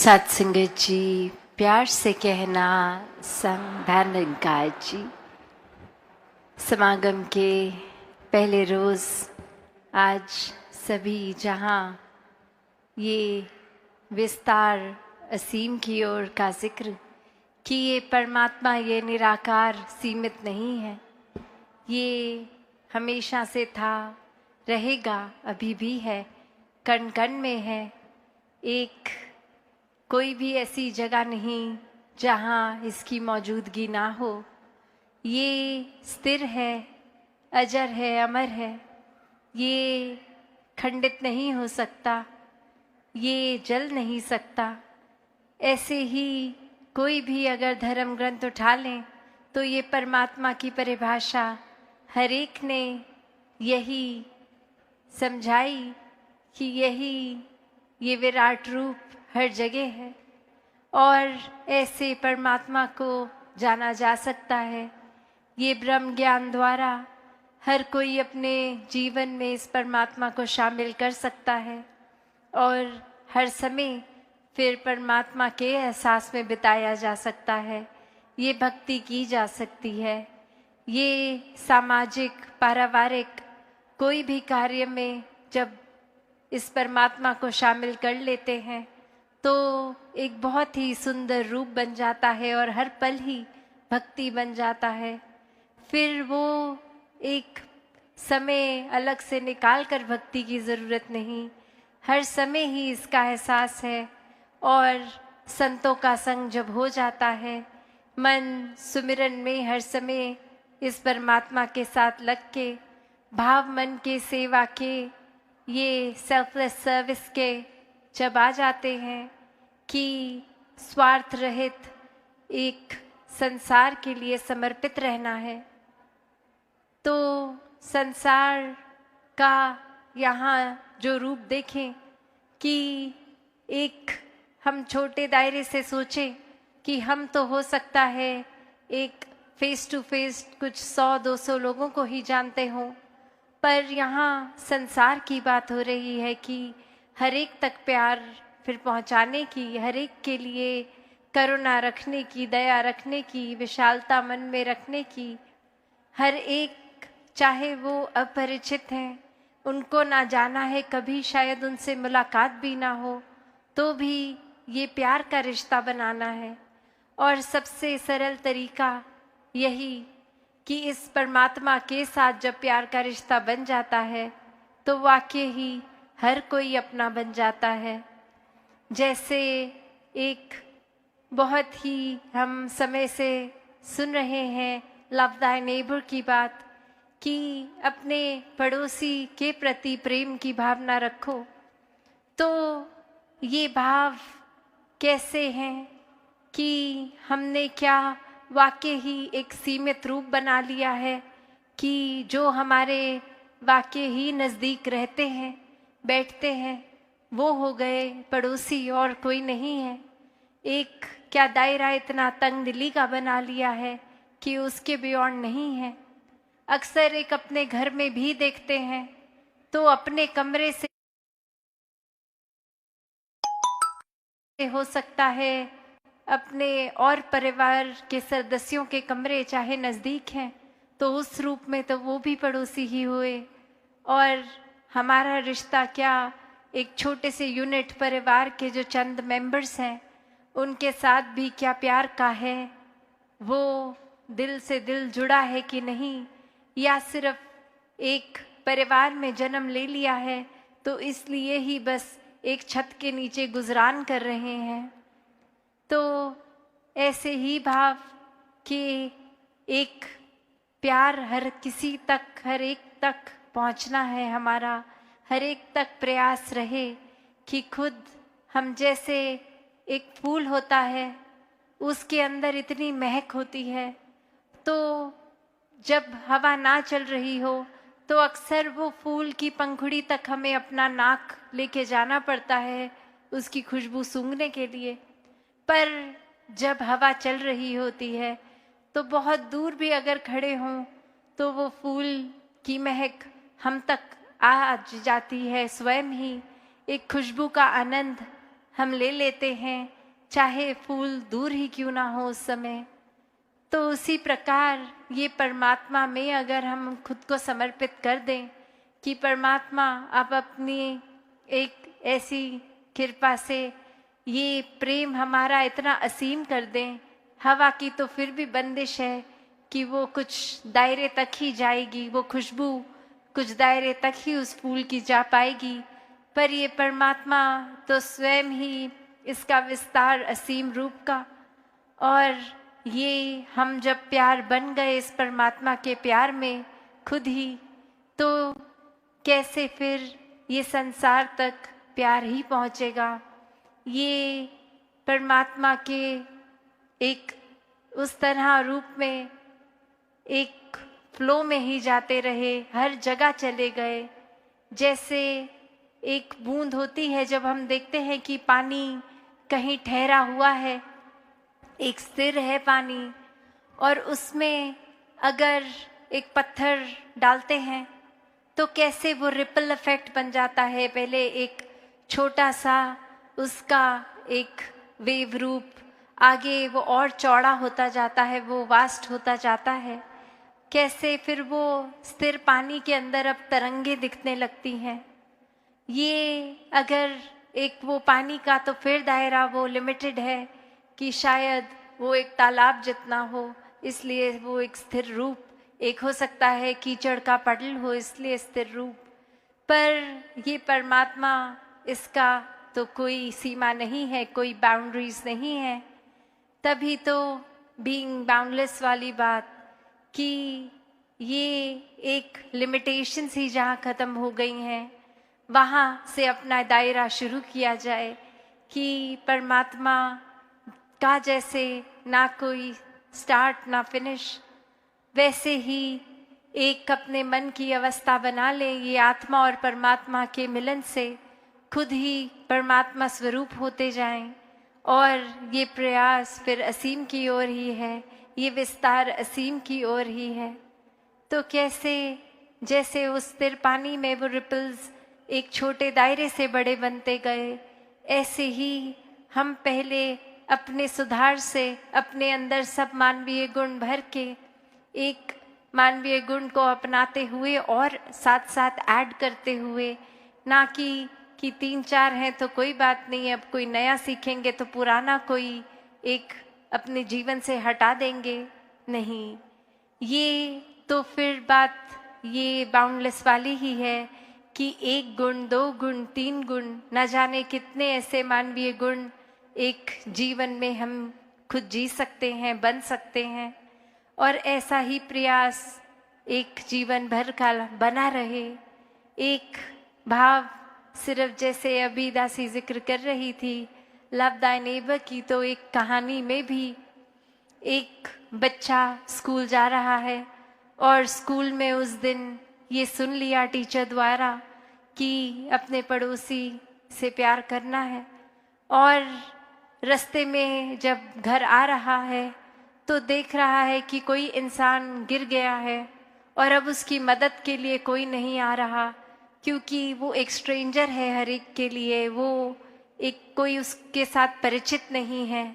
सत्संगत जी, प्यार से कहना संग धनंकार जी। समागम के पहले रोज़ आज सभी जहाँ ये विस्तार असीम की ओर का जिक्र कि ये परमात्मा, ये निराकार सीमित नहीं है, ये हमेशा से था, रहेगा, अभी भी है, कण कण में है। एक कोई भी ऐसी जगह नहीं जहाँ इसकी मौजूदगी ना हो। ये स्थिर है, अजर है, अमर है, ये खंडित नहीं हो सकता, ये जल नहीं सकता। ऐसे ही कोई भी अगर धर्म ग्रंथ उठा लें तो ये परमात्मा की परिभाषा हर एक ने यही समझाई कि ये विराट रूप हर जगह है और ऐसे परमात्मा को जाना जा सकता है। ये ब्रह्म ज्ञान द्वारा हर कोई अपने जीवन में इस परमात्मा को शामिल कर सकता है और हर समय फिर परमात्मा के एहसास में बिताया जा सकता है। ये भक्ति की जा सकती है। ये सामाजिक पारिवारिक कोई भी कार्य में जब इस परमात्मा को शामिल कर लेते हैं तो एक बहुत ही सुंदर रूप बन जाता है और हर पल ही भक्ति बन जाता है। फिर वो एक समय अलग से निकाल कर भक्ति की ज़रूरत नहीं, हर समय ही इसका एहसास है। और संतों का संग जब हो जाता है, मन सुमिरन में हर समय इस परमात्मा के साथ लग के, भाव मन के सेवा के, ये सेल्फलेस सर्विस के जब आ जाते हैं कि स्वार्थ रहित एक संसार के लिए समर्पित रहना है, तो संसार का यहाँ जो रूप देखें कि एक हम छोटे दायरे से सोचें कि हम तो हो सकता है एक फेस टू फेस कुछ 100-200 लोगों को ही जानते हों, पर यहाँ संसार की बात हो रही है कि हर एक तक प्यार फिर पहुँचाने की, हर एक के लिए करुणा रखने की, दया रखने की, विशालता मन में रखने की। हर एक चाहे वो अपरिचित हैं, उनको ना जाना है, कभी शायद उनसे मुलाकात भी ना हो, तो भी ये प्यार का रिश्ता बनाना है। और सबसे सरल तरीका यही कि इस परमात्मा के साथ जब प्यार का रिश्ता बन जाता है तो वाकई ही हर कोई अपना बन जाता है। जैसे एक बहुत ही हम समय से सुन रहे हैं लव दाई नेबर की बात कि अपने पड़ोसी के प्रति प्रेम की भावना रखो। तो ये भाव कैसे हैं कि हमने क्या वाकई ही एक सीमित रूप बना लिया है कि जो हमारे वाकई ही नज़दीक रहते हैं, बैठते हैं, वो हो गए पड़ोसी और कोई नहीं है। एक क्या दायरा इतना तंग दिली का बना लिया है कि उसके बियॉन्ड नहीं है। अक्सर एक अपने घर में भी देखते हैं तो अपने कमरे से हो सकता है अपने और परिवार के सदस्यों के कमरे चाहे नज़दीक हैं तो उस रूप में तो वो भी पड़ोसी ही हुए। और हमारा रिश्ता क्या एक छोटे से यूनिट परिवार के जो चंद मेंबर्स हैं उनके साथ भी क्या प्यार का है, वो दिल से दिल जुड़ा है कि नहीं, या सिर्फ एक परिवार में जन्म ले लिया है तो इसलिए ही बस एक छत के नीचे गुजरान कर रहे हैं। तो ऐसे ही भाव कि एक प्यार हर किसी तक, हर एक तक पहुंचना है, हमारा हर एक तक प्रयास रहे कि खुद हम जैसे एक फूल होता है उसके अंदर इतनी महक होती है, तो जब हवा ना चल रही हो तो अक्सर वो फूल की पंखुड़ी तक हमें अपना नाक लेके जाना पड़ता है उसकी खुशबू सूंघने के लिए। पर जब हवा चल रही होती है तो बहुत दूर भी अगर खड़े हों तो वो फूल की महक हम तक आ जाती है। स्वयं ही एक खुशबू का आनंद हम ले लेते हैं, चाहे फूल दूर ही क्यों ना हो उस समय। तो उसी प्रकार ये परमात्मा में अगर हम खुद को समर्पित कर दें कि परमात्मा आप अपनी एक ऐसी कृपा से ये प्रेम हमारा इतना असीम कर दें। हवा की तो फिर भी बंदिश है कि वो कुछ दायरे तक ही जाएगी, वो खुशबू कुछ दायरे तक ही उस फूल की जा पाएगी, पर ये परमात्मा तो स्वयं ही इसका विस्तार असीम रूप का। और ये हम जब प्यार बन गए इस परमात्मा के प्यार में खुद ही, तो कैसे फिर ये संसार तक प्यार ही पहुँचेगा। ये परमात्मा के एक उस तरह रूप में एक फ्लो में ही जाते रहे, हर जगह चले गए। जैसे एक बूंद होती है, जब हम देखते हैं कि पानी कहीं ठहरा हुआ है, एक स्थिर है पानी, और उसमें अगर एक पत्थर डालते हैं तो कैसे वो रिपल इफेक्ट बन जाता है। पहले एक छोटा सा उसका एक वेव रूप, आगे वो और चौड़ा होता जाता है, वो वास्ट होता जाता है। कैसे फिर वो स्थिर पानी के अंदर अब तरंगे दिखने लगती हैं। ये अगर एक वो पानी का तो फिर दायरा वो लिमिटेड है कि शायद वो एक तालाब जितना हो, इसलिए वो एक स्थिर रूप। एक हो सकता है कीचड़ का पडल हो, इसलिए स्थिर रूप। पर ये परमात्मा, इसका तो कोई सीमा नहीं है, कोई बाउंड्रीज नहीं है। तभी तो बीइंग बाउंडलेस वाली बात कि ये एक लिमिटेशंस ही जहाँ ख़त्म हो गई हैं, वहाँ से अपना दायरा शुरू किया जाए कि परमात्मा का जैसे ना कोई स्टार्ट ना फिनिश, वैसे ही एक अपने मन की अवस्था बना ले। ये आत्मा और परमात्मा के मिलन से खुद ही परमात्मा स्वरूप होते जाएं, और ये प्रयास फिर असीम की ओर ही है, ये विस्तार असीम की ओर ही है। तो कैसे जैसे उस स्थिर पानी में वो रिपल्स एक छोटे दायरे से बड़े बनते गए, ऐसे ही हम पहले अपने सुधार से अपने अंदर सब मानवीय गुण भर के एक मानवीय गुण को अपनाते हुए और साथ साथ ऐड करते हुए, ना कि 3-4 हैं तो कोई बात नहीं, अब कोई नया सीखेंगे तो पुराना कोई एक अपने जीवन से हटा देंगे, नहीं। ये तो फिर बात ये बाउंडलेस वाली ही है कि 1 गुण, 2 गुण, 3 गुण, न जाने कितने ऐसे मानवीय गुण एक जीवन में हम खुद जी सकते हैं, बन सकते हैं। और ऐसा ही प्रयास एक जीवन भर का बना रहे। एक भाव सिर्फ जैसे अभी दासी जिक्र कर रही थी लव दाई नेबर की, तो एक कहानी में भी एक बच्चा स्कूल जा रहा है और स्कूल में उस दिन ये सुन लिया टीचर द्वारा कि अपने पड़ोसी से प्यार करना है, और रास्ते में जब घर आ रहा है तो देख रहा है कि कोई इंसान गिर गया है और अब उसकी मदद के लिए कोई नहीं आ रहा, क्योंकि वो एक स्ट्रेंजर है हर एक के लिए, वो एक कोई उसके साथ परिचित नहीं है।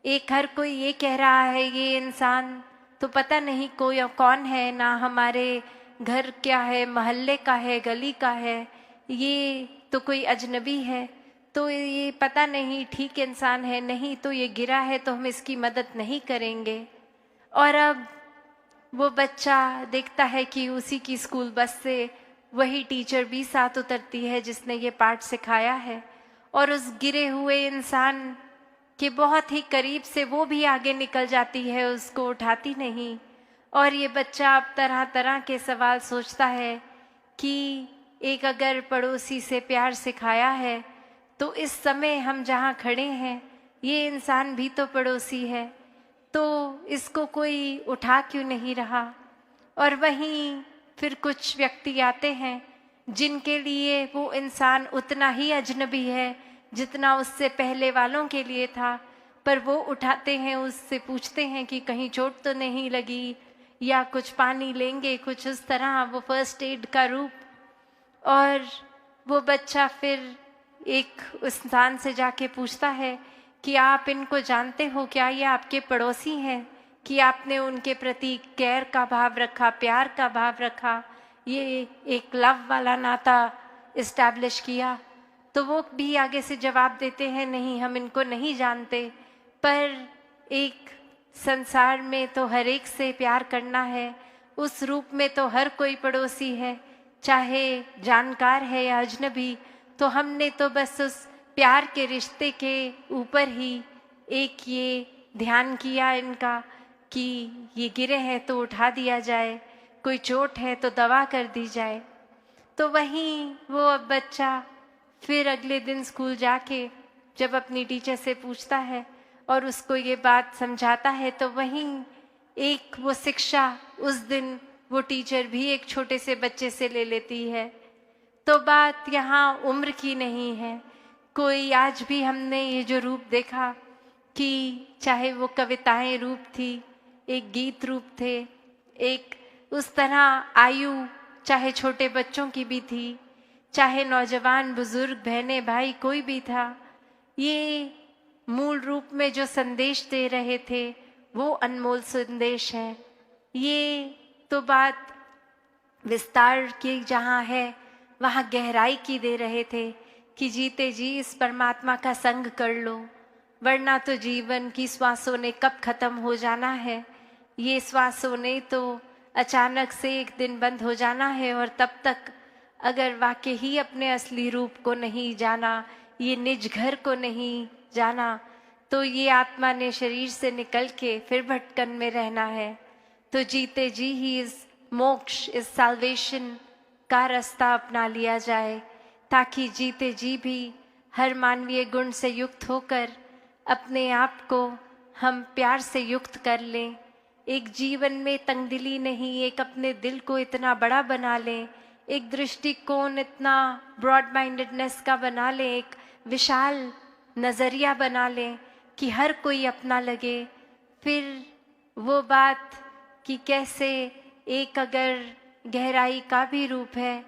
एक हर कोई ये कह रहा है ये इंसान तो पता नहीं कोई कौन है, ना हमारे घर क्या है, मोहल्ले का है, गली का है, ये तो कोई अजनबी है, तो ये पता नहीं ठीक इंसान है, नहीं तो ये गिरा है तो हम इसकी मदद नहीं करेंगे। और अब वो बच्चा देखता है कि उसी की स्कूल बस से वही टीचर भी साथ उतरती है जिसने ये पाठ सिखाया है, और उस गिरे हुए इंसान के बहुत ही करीब से वो भी आगे निकल जाती है, उसको उठाती नहीं। और ये बच्चा अब तरह तरह के सवाल सोचता है कि एक अगर पड़ोसी से प्यार सिखाया है तो इस समय हम जहाँ खड़े हैं ये इंसान भी तो पड़ोसी है, तो इसको कोई उठा क्यों नहीं रहा। और वहीं फिर कुछ व्यक्ति आते हैं जिनके लिए वो इंसान उतना ही अजनबी है जितना उससे पहले वालों के लिए था, पर वो उठाते हैं, उससे पूछते हैं कि कहीं चोट तो नहीं लगी, या कुछ पानी लेंगे, कुछ उस तरह वो फर्स्ट एड का रूप। और वो बच्चा फिर एक उस इंसान से जाके पूछता है कि आप इनको जानते हो क्या, ये आपके पड़ोसी हैं, कि आपने उनके प्रति केयर का भाव रखा, प्यार का भाव रखा, ये एक लव वाला नाता इस्टेब्लिश किया। तो वो भी आगे से जवाब देते हैं, नहीं हम इनको नहीं जानते, पर एक संसार में तो हर एक से प्यार करना है, उस रूप में तो हर कोई पड़ोसी है, चाहे जानकार है या अजनबी। तो हमने तो बस उस प्यार के रिश्ते के ऊपर ही एक ये ध्यान किया इनका कि ये गिरे हैं तो उठा दिया जाए, कोई चोट है तो दवा कर दी जाए। तो वहीं वो अब बच्चा फिर अगले दिन स्कूल जाके जब अपनी टीचर से पूछता है और उसको ये बात समझाता है, तो वहीं एक वो शिक्षा उस दिन वो टीचर भी एक छोटे से बच्चे से ले लेती है। तो बात यहाँ उम्र की नहीं है। कोई आज भी हमने ये जो रूप देखा कि चाहे वो कविताएं रूप थी, एक गीत रूप थे, एक उस तरह आयु चाहे छोटे बच्चों की भी थी, चाहे नौजवान बुजुर्ग बहनें भाई कोई भी था, ये मूल रूप में जो संदेश दे रहे थे वो अनमोल संदेश है। ये तो बात विस्तार की जहाँ है वहाँ गहराई की दे रहे थे कि जीते जी इस परमात्मा का संग कर लो, वरना तो जीवन की श्वासों ने कब खत्म हो जाना है। ये श्वासों ने तो अचानक से एक दिन बंद हो जाना है, और तब तक अगर वाकई ही अपने असली रूप को नहीं जाना, ये निज घर को नहीं जाना, तो ये आत्मा ने शरीर से निकल के फिर भटकन में रहना है। तो जीते जी ही इस मोक्ष, इस साल्वेशन का रास्ता अपना लिया जाए, ताकि जीते जी भी हर मानवीय गुण से युक्त होकर अपने आप को हम प्यार से युक्त कर लें। एक जीवन में तंगदिली नहीं, एक अपने दिल को इतना बड़ा बना लें, एक दृष्टिकोण इतना ब्रॉड माइंडेडनेस का बना लें, एक विशाल नज़रिया बना लें कि हर कोई अपना लगे। फिर वो बात कि कैसे एक अगर गहराई का भी रूप है,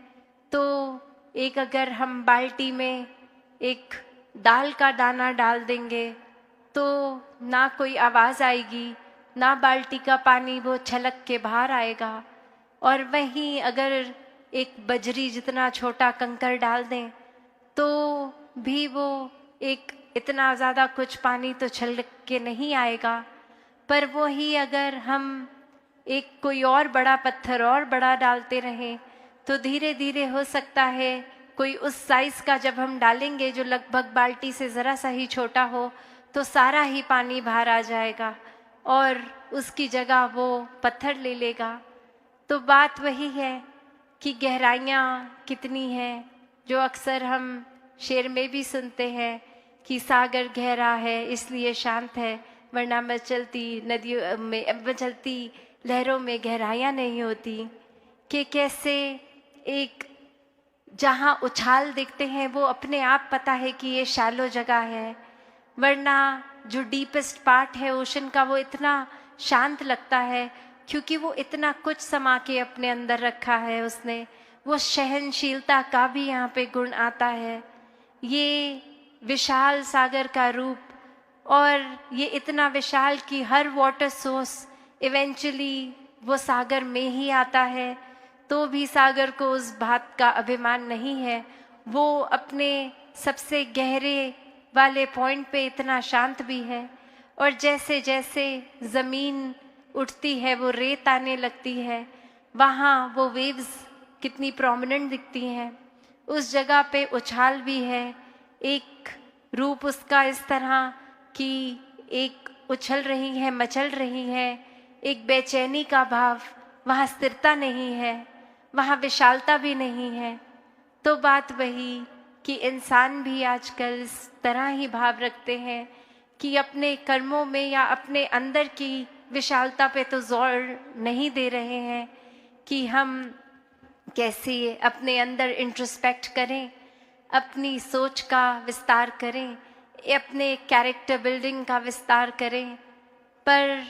तो एक अगर हम बाल्टी में एक दाल का दाना डाल देंगे तो ना कोई आवाज़ आएगी, ना बाल्टी का पानी वो छलक के बाहर आएगा। और वहीं अगर एक बजरी जितना छोटा कंकर डाल दें तो भी वो एक इतना ज़्यादा कुछ पानी तो छलक के नहीं आएगा। पर वो ही अगर हम एक कोई और बड़ा पत्थर और बड़ा डालते रहें तो धीरे धीरे हो सकता है कोई उस साइज़ का जब हम डालेंगे जो लगभग बाल्टी से ज़रा सा ही छोटा हो, तो सारा ही पानी बाहर आ जाएगा और उसकी जगह वो पत्थर ले लेगा। तो बात वही है कि गहराइयाँ कितनी हैं, जो अक्सर हम शेर में भी सुनते हैं कि सागर गहरा है इसलिए शांत है, वरना मचलती नदियों में, मचलती लहरों में गहराइयाँ नहीं होती। कि कैसे एक जहाँ उछाल दिखते हैं वो अपने आप पता है कि ये शैलो जगह है, वरना जो डीपेस्ट पार्ट है ओशन का वो इतना शांत लगता है क्योंकि वो इतना कुछ समा के अपने अंदर रखा है उसने। वो सहनशीलता का भी यहाँ पे गुण आता है। ये विशाल सागर का रूप, और ये इतना विशाल कि हर वाटर सोर्स इवेंचुअली वो सागर में ही आता है, तो भी सागर को उस बात का अभिमान नहीं है। वो अपने सबसे गहरे वाले पॉइंट पे इतना शांत भी है। और जैसे जैसे ज़मीन उठती है वो रेत आने लगती है, वहाँ वो वेव्स कितनी प्रोमिनेंट दिखती हैं। उस जगह पे उछाल भी है, एक रूप उसका इस तरह कि एक उछल रही है, मचल रही है, एक बेचैनी का भाव, वहाँ स्थिरता नहीं है, वहाँ विशालता भी नहीं है। तो बात वही कि इंसान भी आजकल इस तरह ही भाव रखते हैं कि अपने कर्मों में या अपने अंदर की विशालता पे तो जोर नहीं दे रहे हैं कि हम कैसे अपने अंदर इंट्रोस्पेक्ट करें, अपनी सोच का विस्तार करें, अपने कैरेक्टर बिल्डिंग का विस्तार करें, पर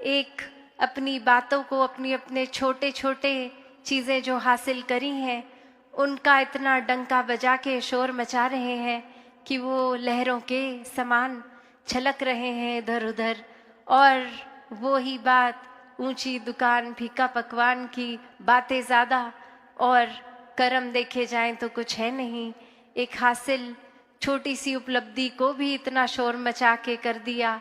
एक अपनी बातों को, अपने छोटे छोटे चीज़ें जो हासिल करी हैं उनका इतना डंका बजा के शोर मचा रहे हैं कि वो लहरों के समान छलक रहे हैं इधर उधर। और वो ही बात, ऊंची दुकान फीका पकवान की बातें ज़्यादा और कर्म देखे जाएं तो कुछ है नहीं। एक हासिल छोटी सी उपलब्धि को भी इतना शोर मचा के कर दिया।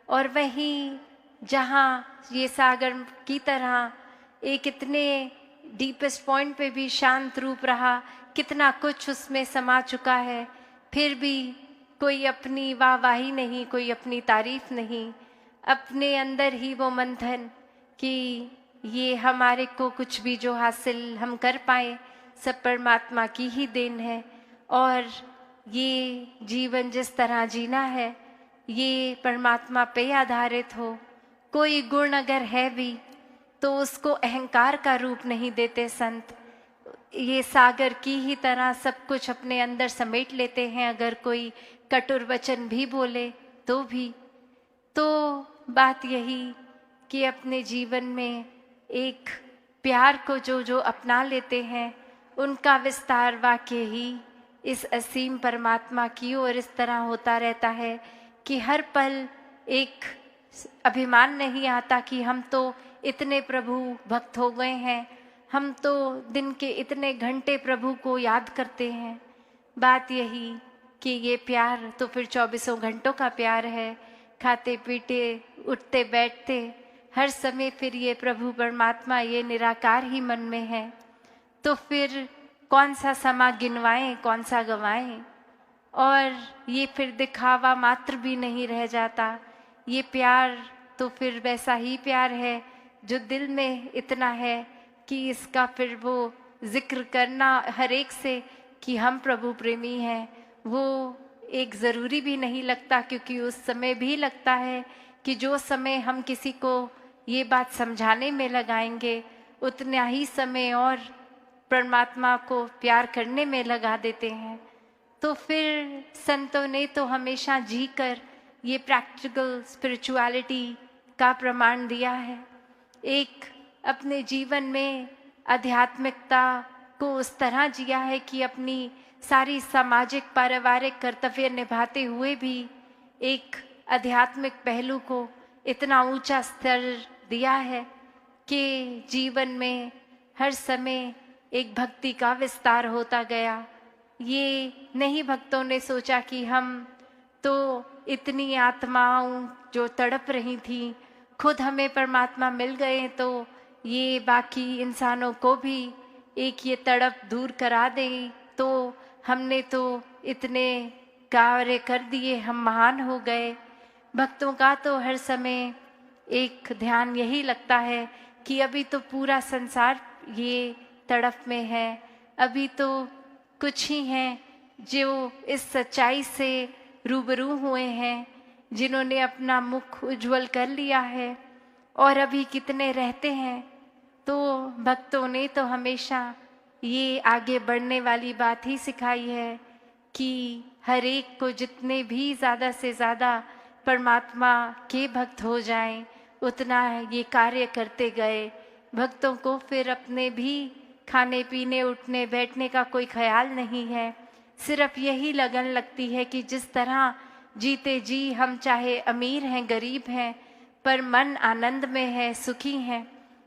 और वहीं जहाँ ये सागर की तरह एक इतने डीपेस्ट पॉइंट पे भी शांत रूप रहा, कितना कुछ उसमें समा चुका है, फिर भी कोई अपनी वाहवाही नहीं, कोई अपनी तारीफ नहीं, अपने अंदर ही वो मंथन कि ये हमारे को कुछ भी जो हासिल हम कर पाए सब परमात्मा की ही देन है। और ये जीवन जिस तरह जीना है ये परमात्मा पे आधारित हो। कोई गुण अगर है भी तो उसको अहंकार का रूप नहीं देते संत। ये सागर की ही तरह सब कुछ अपने अंदर समेट लेते हैं। अगर कोई कटुर वचन भी बोले तो भी, तो बात यही कि अपने जीवन में एक प्यार को जो जो अपना लेते हैं उनका विस्तार वाकई ही इस असीम परमात्मा की ओर इस तरह होता रहता है कि हर पल एक अभिमान नहीं आता कि हम तो इतने प्रभु भक्त हो गए हैं, हम तो दिन के इतने घंटे प्रभु को याद करते हैं। बात यही कि ये प्यार तो फिर 24 घंटों का प्यार है। खाते पीते उठते बैठते हर समय फिर ये प्रभु परमात्मा ये निराकार ही मन में है। तो फिर कौन सा समा गिनवाएं, कौन सा गवाएं। और ये फिर दिखावा मात्र भी नहीं रह जाता। ये प्यार तो फिर वैसा ही प्यार है जो दिल में इतना है कि इसका फिर वो जिक्र करना हर एक से कि हम प्रभु प्रेमी हैं, वो एक ज़रूरी भी नहीं लगता। क्योंकि उस समय भी लगता है कि जो समय हम किसी को ये बात समझाने में लगाएंगे उतना ही समय और परमात्मा को प्यार करने में लगा देते हैं। तो फिर संतों ने तो हमेशा जी कर ये प्रैक्टिकल स्पिरिचुअलिटी का प्रमाण दिया है। एक अपने जीवन में आध्यात्मिकता को उस तरह जिया है कि अपनी सारी सामाजिक पारिवारिक कर्तव्य निभाते हुए भी एक आध्यात्मिक पहलू को इतना ऊंचा स्तर दिया है कि जीवन में हर समय एक भक्ति का विस्तार होता गया। ये नहीं भक्तों ने सोचा कि हम तो इतनी आत्माओं जो तड़प रही थी खुद हमें परमात्मा मिल गए तो ये बाकी इंसानों को भी एक ये तड़प दूर करा दें, तो हमने तो इतने कार्य कर दिए, हम महान हो गए। भक्तों का तो हर समय एक ध्यान यही लगता है कि अभी तो पूरा संसार ये तड़प में है, अभी तो कुछ ही हैं जो इस सच्चाई से रूबरू हुए हैं, जिन्होंने अपना मुख उज्जवल कर लिया है, और अभी कितने रहते हैं। तो भक्तों ने तो हमेशा ये आगे बढ़ने वाली बात ही सिखाई है कि हर एक को जितने भी ज़्यादा से ज़्यादा परमात्मा के भक्त हो जाएं उतना ये कार्य करते गए। भक्तों को फिर अपने भी खाने पीने उठने बैठने का कोई ख्याल नहीं है, सिर्फ यही लगन लगती है कि जिस तरह जीते जी हम चाहे अमीर हैं गरीब हैं पर मन आनंद में है, सुखी हैं,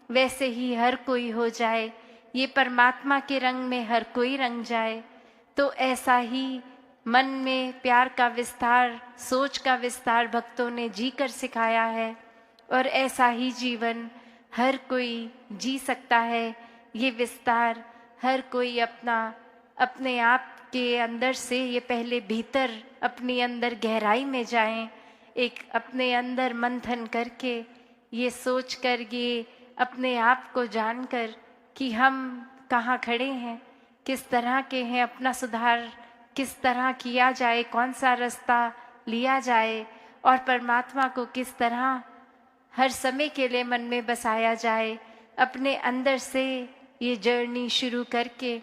वैसे ही हर कोई हो जाए, ये परमात्मा के रंग में हर कोई रंग जाए। तो ऐसा ही मन में प्यार का विस्तार, सोच का विस्तार भक्तों ने जी कर सिखाया है, और ऐसा ही जीवन हर कोई जी सकता है। ये विस्तार हर कोई अपना अपने आप के अंदर से ये पहले भीतर अपने अंदर गहराई में जाएं, एक अपने अंदर मंथन करके ये सोच कर, ये अपने आप को जानकर कि हम कहाँ खड़े हैं, किस तरह के हैं, अपना सुधार किस तरह किया जाए, कौन सा रास्ता लिया जाए, और परमात्मा को किस तरह हर समय के लिए मन में बसाया जाए। अपने अंदर से ये जर्नी शुरू करके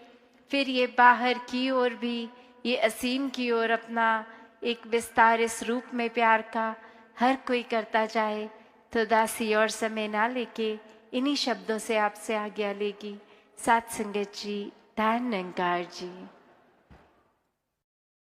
फिर ये बाहर की ओर भी, ये असीम की ओर अपना एक विस्तार इस रूप में प्यार का हर कोई करता जाए। तो दासी और समय ना लेके इन्हीं शब्दों से आपसे आज्ञा लेगी। साथ संगत जी, धन निरंकार जी।